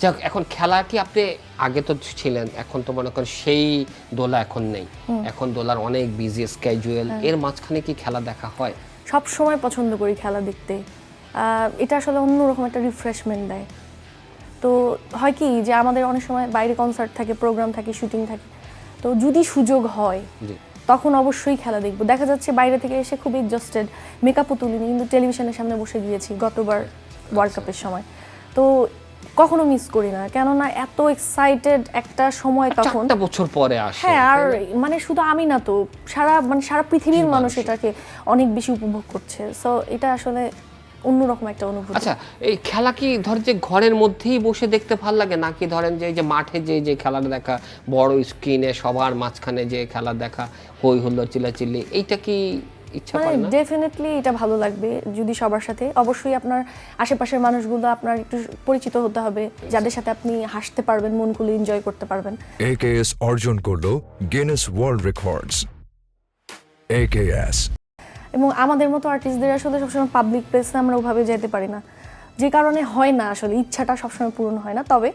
যাক, এখন খেলা কি আপনি আগে তো ছিলেন, এখন তো মনে করেন সেই দোলা এখন নেই, এখন দোলার অনেক বিজি স্কেজুয়াল, এর মাঝখানে কি খেলা দেখা হয়? সব সময় পছন্দ করি খেলা দেখতে। এটা আসলে অন্যরকম একটা রিফ্রেশমেন্ট দেয়। তো হয় কি যে আমাদের অনেক সময় বাইরে কনসার্ট থাকে, প্রোগ্রাম থাকে, শুটিং থাকে, তো যদি সুযোগ হয় তখন অবশ্যই খেলা দেখবো। দেখা যাচ্ছে বাইরে থেকে এসে খুব এক্সস্টেড, মেকআপও তুলিনি, কিন্তু টেলিভিশনের সামনে বসে গিয়েছি গতবার ওয়ার্ল্ড কাপের সময়। তো কখনো মিস করি না, কেননা এত এক্সাইটেড একটা সময় তখন। 4টা বছর পরে আসে। হ্যাঁ, আর মানে শুধু আমি না তো, সারা পৃথিবীর মানুষ এটাকে অনেক বেশি উপভোগ করছে। সো এটা আসলে অন্যরকম একটা অনুভূতি। আচ্ছা, এই খেলা কি ধরেন যে ঘরের মধ্যেই বসে দেখতে ভালো লাগে, নাকি ধরেন যে এই যে মাঠে যে খেলাটা দেখা, বড় স্ক্রিনে সবার মাঝখানে যে খেলা দেখা, হই হুল্লোড় চিল্লাচিল্লি, এইটা কি ইচ্ছা করে না? ডেফিনেটলি এটা ভালো লাগবে যদি সবার সাথে। অবশ্যই আপনার আশেপাশের মানুষগুলো আপনার একটু পরিচিত হতে হবে, যাদের সাথে আপনি হাসতে পারবেন, মন খুলে এনজয় করতে পারবেন। AKS অর্জন করলো গিনেস ওয়ার্ল্ড রেকর্ডস। AKS এবং আমাদের মতো আর্টিস্টদের আসলে সবসময় পাবলিক প্লেসে আমরা ওভাবে যেতে পারি না, যে কারণে হয় না আসলে, ইচ্ছাটা সবসময় পূরণ হয় না। তবে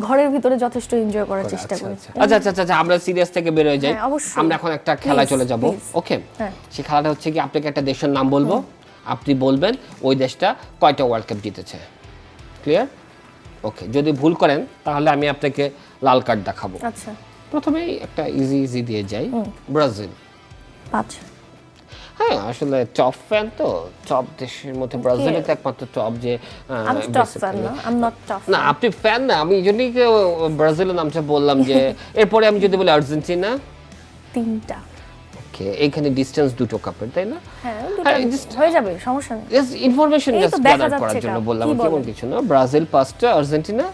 ঘরের ভিতরে যথেষ্ট এনজয় করার চেষ্টা করি। আচ্ছা, আমরা সিরিয়াস থেকে বের হয়ে যাই। আমরা এখন একটা খেলায় চলে যাব। ওকে, সেই খেলাটা হচ্ছে কি, আপনাকে একটা দেশের নাম বলবো, আপনি বলবেন ওই দেশটা কয়টা ওয়ার্ল্ড কাপ জিতেছে। ক্লিয়ার? ওকে, যদি ভুল করেন তাহলে আমি আপনাকে লাল কার্ড দেখাবো। আচ্ছা, প্রথমেই একটা ইজি দিয়ে যাই, ব্রাজিল। 5। হ্যাঁ, আসলে টপ ফ্যান তো, টপ দেশের মধ্যে ব্রাজিলই তো একমাত্র টপ। যে আমি টপ ফ্যান না, আই এম নট টপ। না, আপনি ফ্যান না, আমি এই জন্যই ব্রাজিলের নামটা বললাম। যে এরপরে আমি যদি বলি আর্জেন্টিনা, 3টা। ওকে, এখানে ডিসটেন্স 2টো কাপের, তাই না? হ্যাঁ, হয়ে যাবে, সমস্যা নেই। জাস্ট ইনফরমেশন এই তো জাস্ট দেখা গ্যাদার করার যাচ্ছে জন্য এটা। বললাম, কি তেমন বলেন? কিছু না। ব্রাজিল 5টা, আর্জেন্টিনা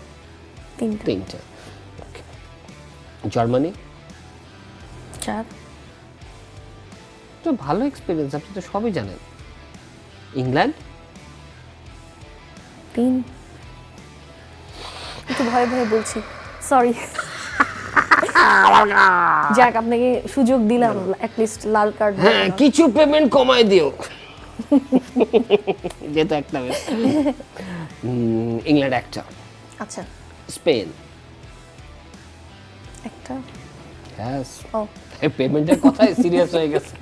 3টা। 3টা। জার্মানি 4। তো ভালো এক্সপেরিয়েন্স, আপনি তো সবই জানেন। ইংল্যান্ড 3। একটু ভয়ে ভয়ে বলছি, সরি। যাক, আপনাকে সুযোগ দিলাম, অ্যাটলিস্ট লাল কার্ড। হ্যাঁ, কিছু পেমেন্ট কমায় দিও। যেটা একটা ইংল্যান্ড 1টা। আচ্ছা, স্পেন একটা। यस। ও, এই পেমেন্টের কথাই সিরিয়াস হয়ে গেছে।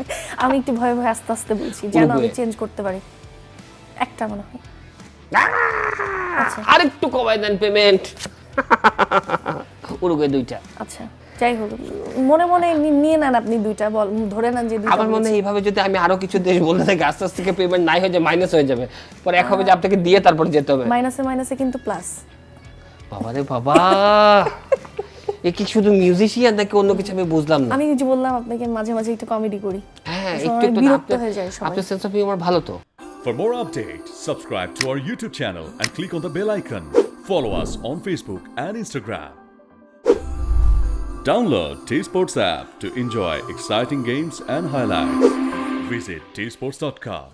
আমি একটু ভয়ে ভয়ে আস্তে আস্তে বলছি, যেন আমি চেঞ্জ করতে পারি। একটা মনে হয়। আচ্ছা, আরেকটু কমায় দেন পেমেন্ট। উরুগুয়ে 2টা। আচ্ছা, যাই হোক, মনে মনে নিয়ে নেন আপনি 2টা, ধরে নেন যে 2টা। আমার মনে হয় এইভাবে যদি আমি আরো কিছু দেশ বলতে থাকি, আস্তে আস্তে পেমেন্ট নাই হয়ে যায়, মাইনাস হয়ে যাবে, পরে এক হবে যে আপনাকে দিয়ে তারপর যেতে হবে। মাইনাসে কিন্তু প্লাস। বাবা রে বাবা, এ কি শুধু মিউজিশিয়ান নাকি অন্য কিছু, আমি বুঝলাম না। আমি কিছু বললাম আপনাকে, মাঝে মাঝে একটু কমেডি করি। হ্যাঁ, একটু বিরক্ত হয়ে যায় সবাই। আপনার সেন্স অফ হিউমার ভালো তো। For more updates, subscribe to our YouTube channel and click on the bell icon. Follow us on Facebook and Instagram. Download T-Sports app to enjoy exciting games and highlights. Visit tsports.com.